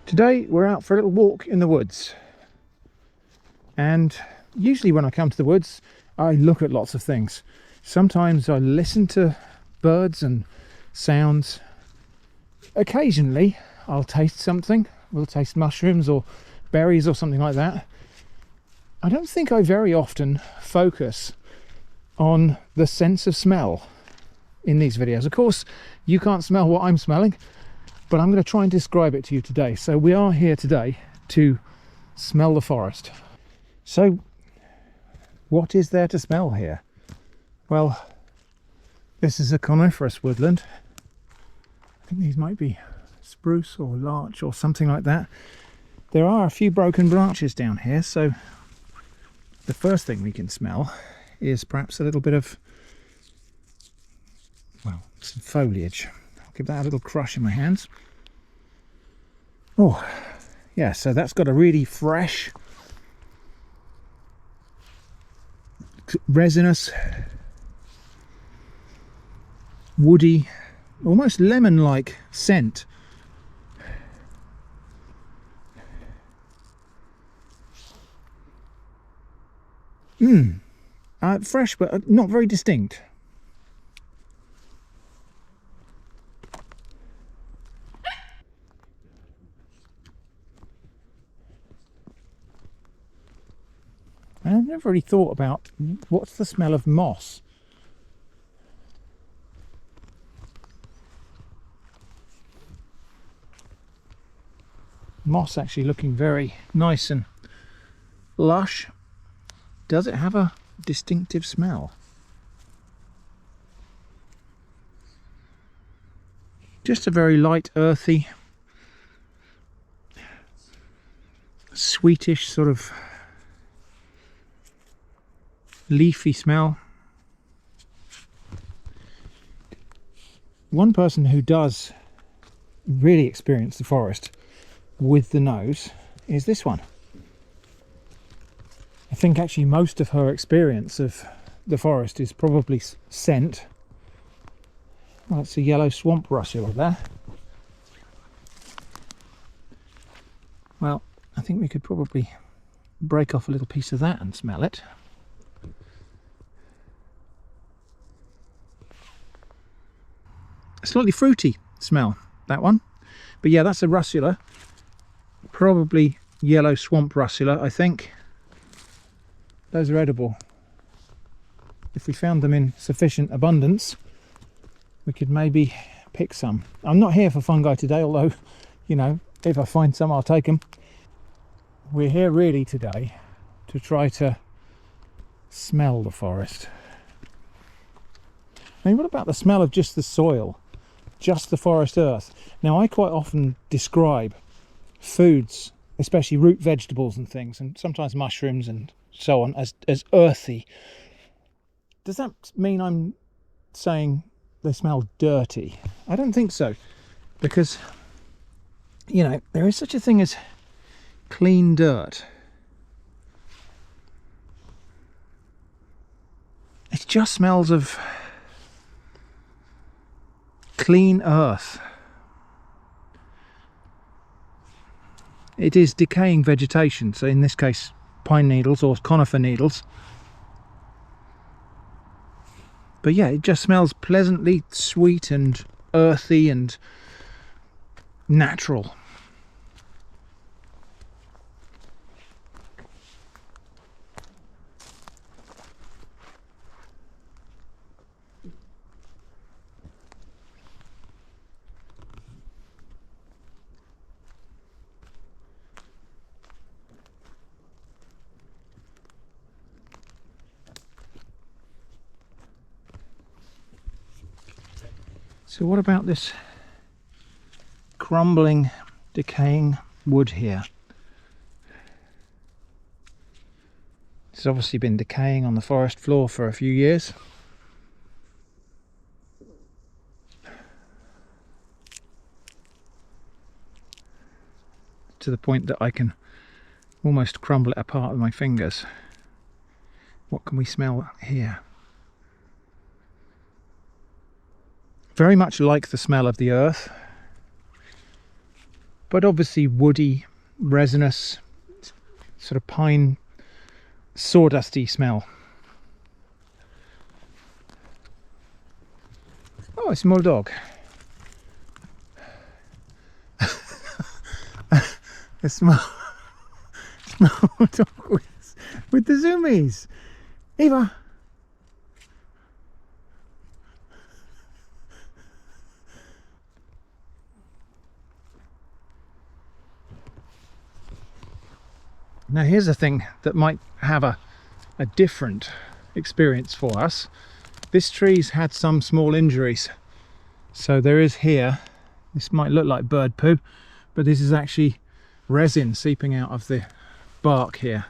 Today we're out for a little walk in the woods, and usually when I come to the woods I look at lots of things. Sometimes I listen to birds and sounds. Occasionally I'll taste something. We'll taste mushrooms or berries or something like that. I don't think I very often focus on the sense of smell in these videos. Of course you can't smell what I'm smelling, but I'm going to try and describe it to you today. So we are here today to smell the forest. So what is there to smell here? Well, this is a coniferous woodland. I think these might be spruce or larch or something like that. There are a few broken branches down here, so the first thing we can smell is perhaps a little bit of, well, some foliage. Give that a little crush in my hands. Oh, yeah, so that's got a really fresh, resinous, woody, almost lemon-like scent. Fresh, but not very distinct. I've never really thought about what's the smell of moss. Moss actually looking very nice and lush. Does it have a distinctive smell? Just a very light, earthy, sweetish sort of leafy smell. One person who does really experience the forest with the nose is this one. I think actually most of her experience of the forest is probably scent. Well, it's a yellow swamp rusula there. Well, I think we could probably break off a little piece of that and smell it. Slightly fruity smell, that one. But yeah, that's a rusula. Probably yellow swamp rusula, I think. Those are edible. If we found them in sufficient abundance, we could maybe pick some. I'm not here for fungi today, although, you know, if I find some, I'll take them. We're here really today to try to smell the forest. I mean, what about the smell of just the soil? Just the forest earth. Now, I quite often describe foods, especially root vegetables and things, and sometimes mushrooms and so on, as earthy. Does that mean I'm saying they smell dirty? I don't think so, because, you know, there is such a thing as clean dirt. It just smells of clean earth. It is decaying vegetation, so in this case pine needles or conifer needles. But yeah, it just smells pleasantly sweet and earthy and natural. So what about this crumbling, decaying wood here? It's obviously been decaying on the forest floor for a few years. To the point that I can almost crumble it apart with my fingers. What can we smell here? Very much like the smell of the earth. but obviously woody, resinous, sort of pine, sawdusty smell. Oh, a small dog. A small dog with the zoomies. Eva. Now here's a thing that might have a different experience for us. This tree's had some small injuries. So there is here, this might look like bird poo, but this is actually resin seeping out of the bark here,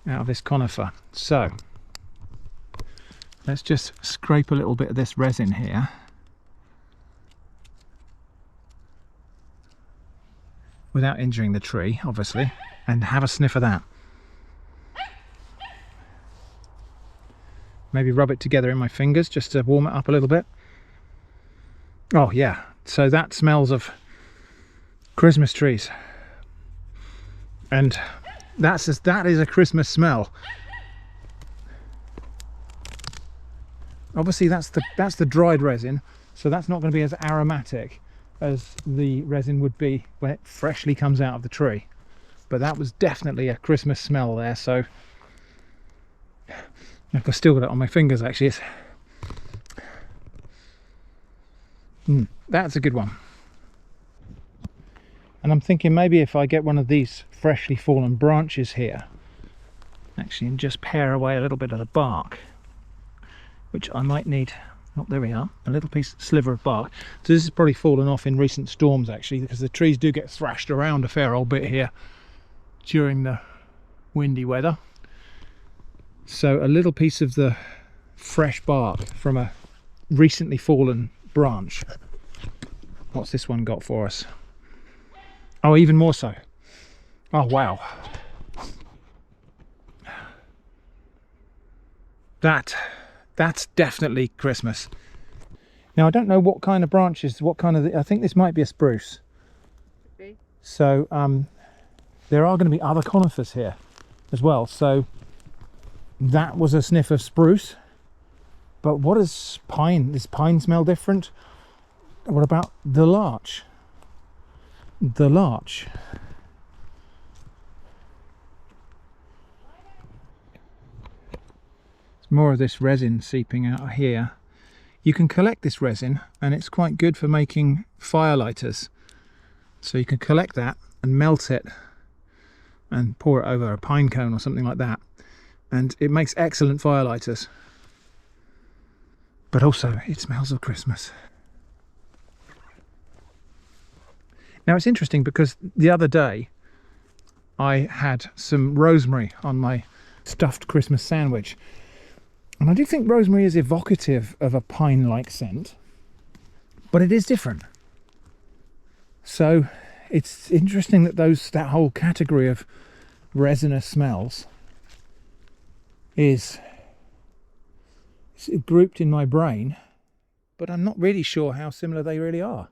out of this conifer. So let's just scrape a little bit of this resin here. Without injuring the tree, obviously, and have a sniff of that. Maybe rub it together in my fingers just to warm it up a little bit. Oh yeah, so that smells of Christmas trees. And that is a Christmas smell. Obviously that's the dried resin, so that's not going to be as aromatic as the resin would be when it freshly comes out of the tree. But that was definitely a Christmas smell there, so I've still got it on my fingers actually. That's a good one. And I'm thinking maybe if I get one of these freshly fallen branches here, actually, and just pare away a little bit of the bark, which I might need. Oh, there we are, a little sliver of bark. So this has probably fallen off in recent storms actually, because the trees do get thrashed around a fair old bit here during the windy weather. So a little piece of the fresh bark from a recently fallen branch. What's this one got for us? Oh, even more so. Oh wow, that's definitely Christmas. Now I don't know what kind of branches, I think this might be a spruce. Okay. So there are going to be other conifers here as well, so that was a sniff of spruce. But what is pine? Does pine smell different? What about the larch? The larch. It's more of this resin seeping out here. You can collect this resin and it's quite good for making fire lighters. So you can collect that and melt it and pour it over a pine cone or something like that, and it makes excellent fire lighters. But also it smells of Christmas. Now it's interesting because the other day I had some rosemary on my stuffed Christmas sandwich, and I do think rosemary is evocative of a pine-like scent, but it is different. So it's interesting that that whole category of resinous smells is grouped in my brain, but I'm not really sure how similar they really are.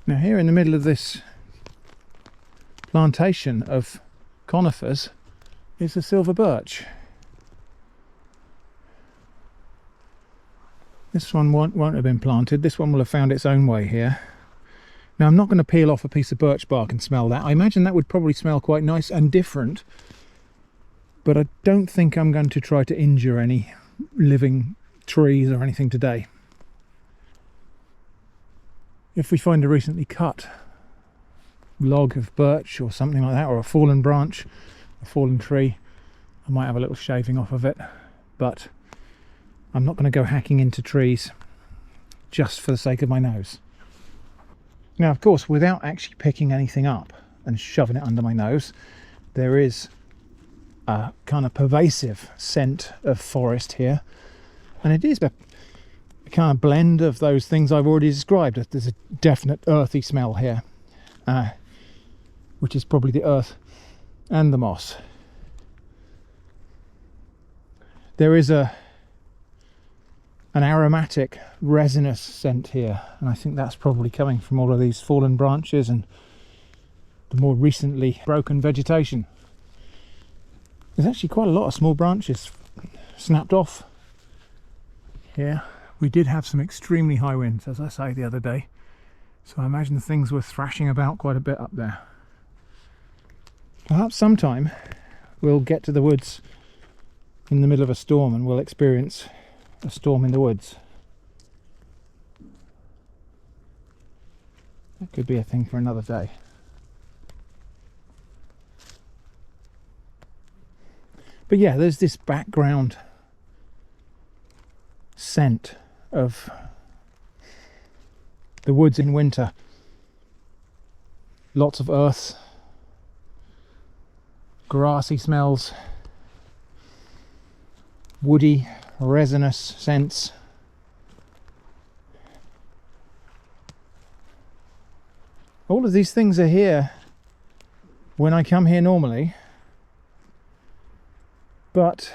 Now here in the middle of this plantation of conifers is a silver birch. This one won't have been planted. This one will have found its own way here. Now I'm not going to peel off a piece of birch bark and smell that. I imagine that would probably smell quite nice and different, but I don't think I'm going to try to injure any living trees or anything today. If we find a recently cut log of birch or something like that, or a fallen branch, a fallen tree, I might have a little shaving off of it, but I'm not going to go hacking into trees just for the sake of my nose. Now of course, without actually picking anything up and shoving it under my nose, there is a kind of pervasive scent of forest here, and it is a kind of blend of those things I've already described. There's a definite earthy smell here, which is probably the earth and the moss. there is an aromatic resinous scent here, and I think that's probably coming from all of these fallen branches and the more recently broken vegetation. There's actually quite a lot of small branches snapped off here. We did have some extremely high winds, as I say, the other day, so I imagine things were thrashing about quite a bit up there. Perhaps sometime we'll get to the woods in the middle of a storm and we'll experience a storm in the woods. That could be a thing for another day. But yeah, there's this background scent of the woods in winter. Lots of earth, grassy smells, woody, resinous scents. All of these things are here when I come here normally, but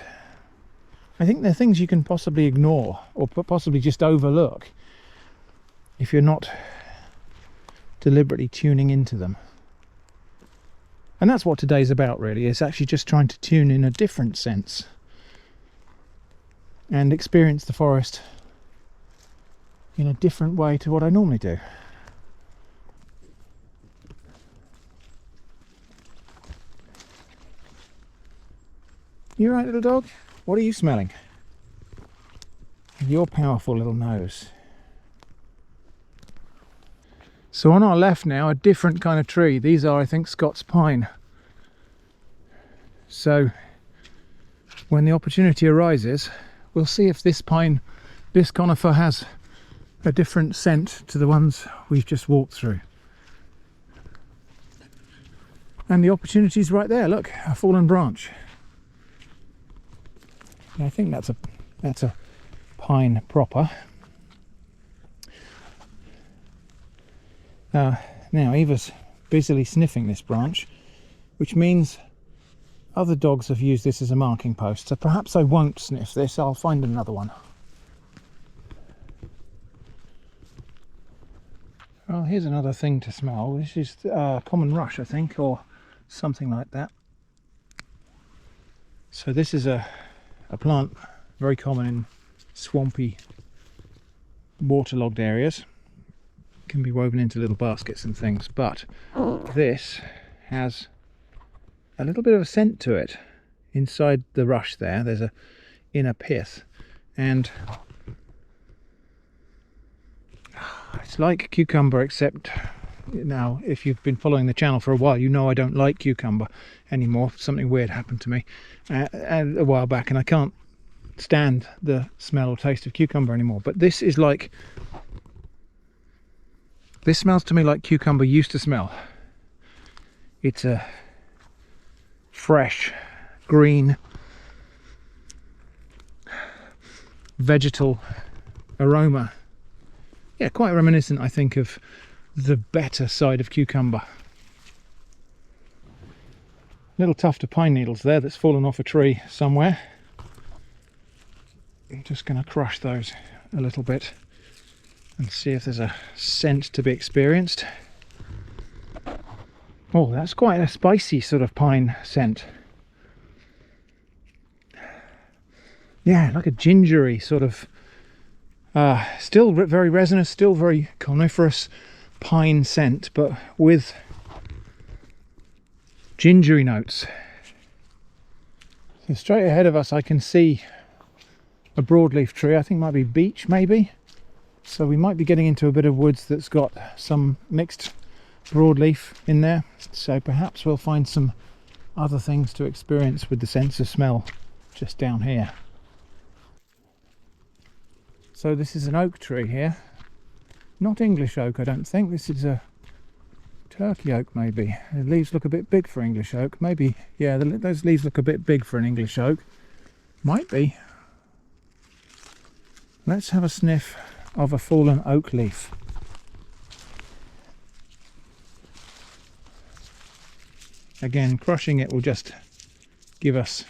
I think they're things you can possibly ignore or possibly just overlook if you're not deliberately tuning into them. And that's what today's about, really. It's actually just trying to tune in a different sense and experience the forest in a different way to what I normally do. You right, little dog? What are you smelling? Your powerful little nose. So on our left now, a different kind of tree. These are, I think, Scots pine. So when the opportunity arises, we'll see if this pine, this conifer, has a different scent to the ones we've just walked through. And the opportunity's right there. Look, a fallen branch. I think that's a pine proper. Now Eva's busily sniffing this branch, which means other dogs have used this as a marking post, so perhaps I won't sniff this. I'll find another one. Well, here's another thing to smell. This is common rush, I think, or something like that. So this is a plant very common in swampy, waterlogged areas. Can be woven into little baskets and things, but this has a little bit of a scent to it. Inside the rush there's a inner pith, and it's like cucumber, except now if you've been following the channel for a while, you know I don't like cucumber anymore. Something weird happened to me a while back, and I can't stand the smell or taste of cucumber anymore. But this is like, this smells to me like cucumber used to smell. It's a fresh, green, vegetal aroma. Yeah, quite reminiscent, I think, of the better side of cucumber. Little tuft of pine needles there that's fallen off a tree somewhere. I'm just going to crush those a little bit and see if there's a scent to be experienced. Oh, that's quite a spicy sort of pine scent. Yeah, like a gingery sort of, still very resinous, still very coniferous pine scent, but with gingery notes. So straight ahead of us I can see a broadleaf tree. I think it might be beech, maybe. So we might be getting into a bit of woods that's got some mixed broadleaf in there. So perhaps we'll find some other things to experience with the sense of smell just down here. So this is an oak tree here. Not English oak, I don't think. This is a Turkey oak, maybe. The leaves look a bit big for English oak. Maybe, yeah, those leaves look a bit big for an English oak. Might be. Let's have a sniff of a fallen oak leaf. Again, crushing it will just give us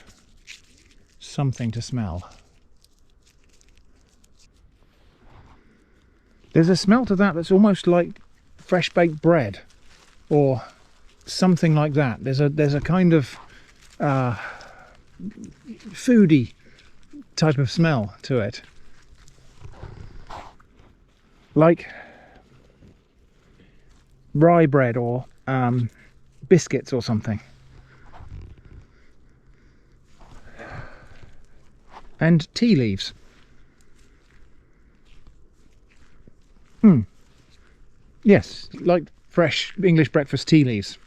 something to smell. There's a smell to that that's almost like fresh baked bread or something like that. There's a kind of foodie type of smell to it, like rye bread or biscuits or something. And tea leaves. Yes, like fresh English breakfast tea leaves.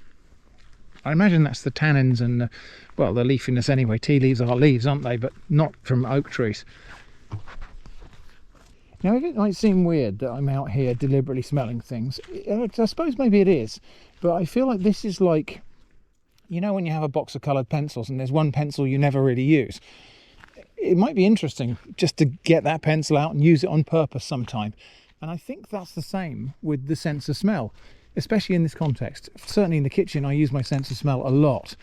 I imagine that's the tannins and well, the leafiness anyway. Tea leaves are leaves, aren't they? But not from oak trees. Now, it might seem weird that I'm out here deliberately smelling things. I suppose maybe it is, but I feel like this is like, you know, when you have a box of coloured pencils and there's one pencil you never really use. It might be interesting just to get that pencil out and use it on purpose sometime. And I think that's the same with the sense of smell, especially in this context. Certainly in the kitchen, I use my sense of smell a lot.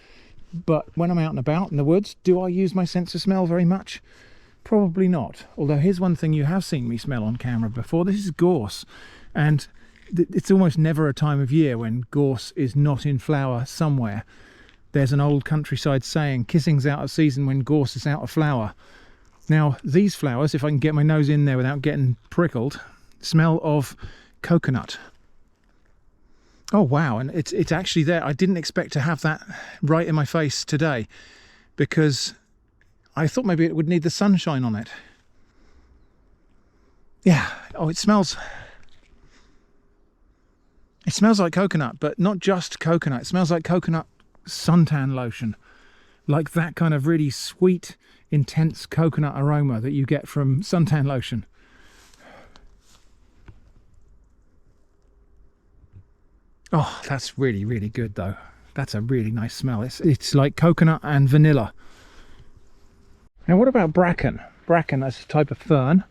But when I'm out and about in the woods, do I use my sense of smell very much? Probably not. Although here's one thing you have seen me smell on camera before. This is gorse. And it's almost never a time of year when gorse is not in flower somewhere. There's an old countryside saying, kissing's out of season when gorse is out of flower. Now, these flowers, if I can get my nose in there without getting prickled, smell of coconut. Oh wow, and it's actually there. I didn't expect to have that right in my face today because I thought maybe it would need the sunshine on it. Yeah, oh, it smells like coconut, but not just coconut. It smells like coconut suntan lotion, like that kind of really sweet, intense coconut aroma that you get from suntan lotion. Oh, that's really, really good though. That's a really nice smell. It's like coconut and vanilla. Now what about bracken? Bracken is a type of fern.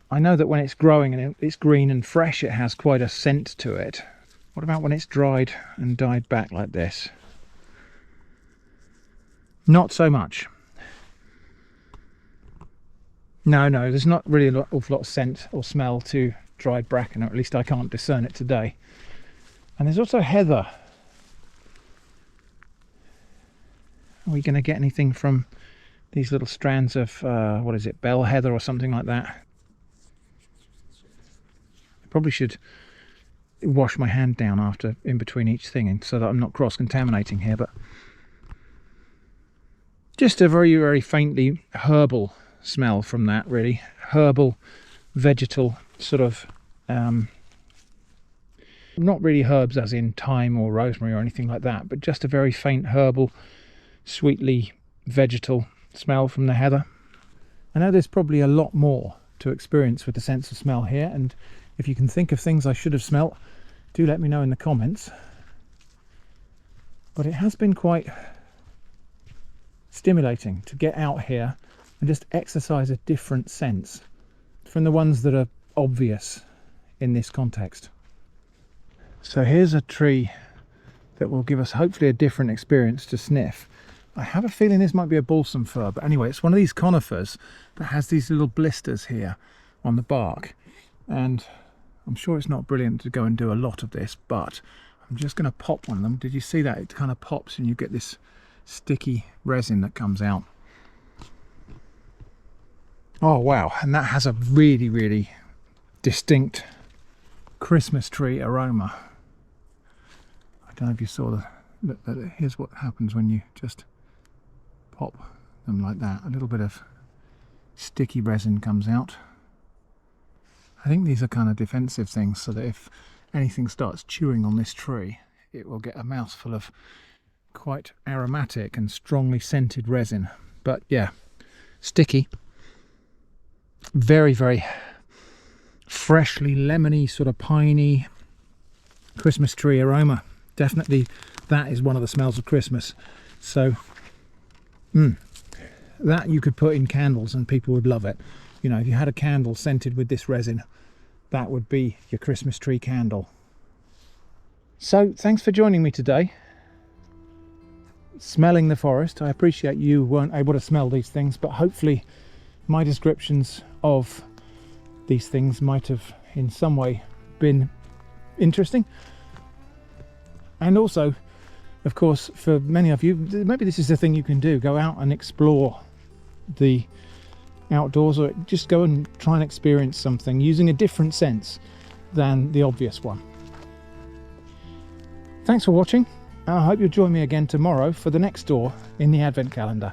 I know that when it's growing and it's green and fresh, it has quite a scent to it. What about when it's dried and died back like this? Not so much. No, there's not really an awful lot of scent or smell to dried bracken, or at least I can't discern it today. And there's also heather. Are we going to get anything from these little strands of, what is it, bell heather or something like that? I probably should wash my hand down after, in between each thing, so that I'm not cross-contaminating here, but just a very, very faintly herbal smell from that, really. Herbal, vegetal, sort of, not really herbs as in thyme or rosemary or anything like that, but just a very faint herbal, sweetly vegetal smell from the heather. I know there's probably a lot more to experience with the sense of smell here, and if you can think of things I should have smelt, do let me know in the comments. But it has been quite stimulating to get out here and just exercise a different sense from the ones that are obvious in this context. So here's a tree that will give us hopefully a different experience to sniff. I have a feeling this might be a balsam fir, but anyway, it's one of these conifers that has these little blisters here on the bark, and I'm sure it's not brilliant to go and do a lot of this, but I'm just going to pop one of them. Did you see that? It kind of pops and you get this sticky resin that comes out. Oh wow, and that has a really, really distinct Christmas tree aroma. I don't know if you saw here's what happens when you just pop them like that. A little bit of sticky resin comes out. I think these are kind of defensive things, so that if anything starts chewing on this tree, it will get a mouthful of quite aromatic and strongly scented resin. But yeah, sticky, very, very freshly lemony, sort of piney Christmas tree aroma. Definitely that is one of the smells of Christmas. So that you could put in candles and people would love it. You know, if you had a candle scented with this resin, that would be your Christmas tree candle. So thanks for joining me today. smelling the forest. I appreciate you weren't able to smell these things, but hopefully my descriptions of these things might have in some way been interesting. And also, of course, for many of you, maybe this is the thing you can do: go out and explore the outdoors, or just go and try and experience something using a different sense than the obvious one. Thanks for watching, and I hope you'll join me again tomorrow for the next door in the Advent calendar.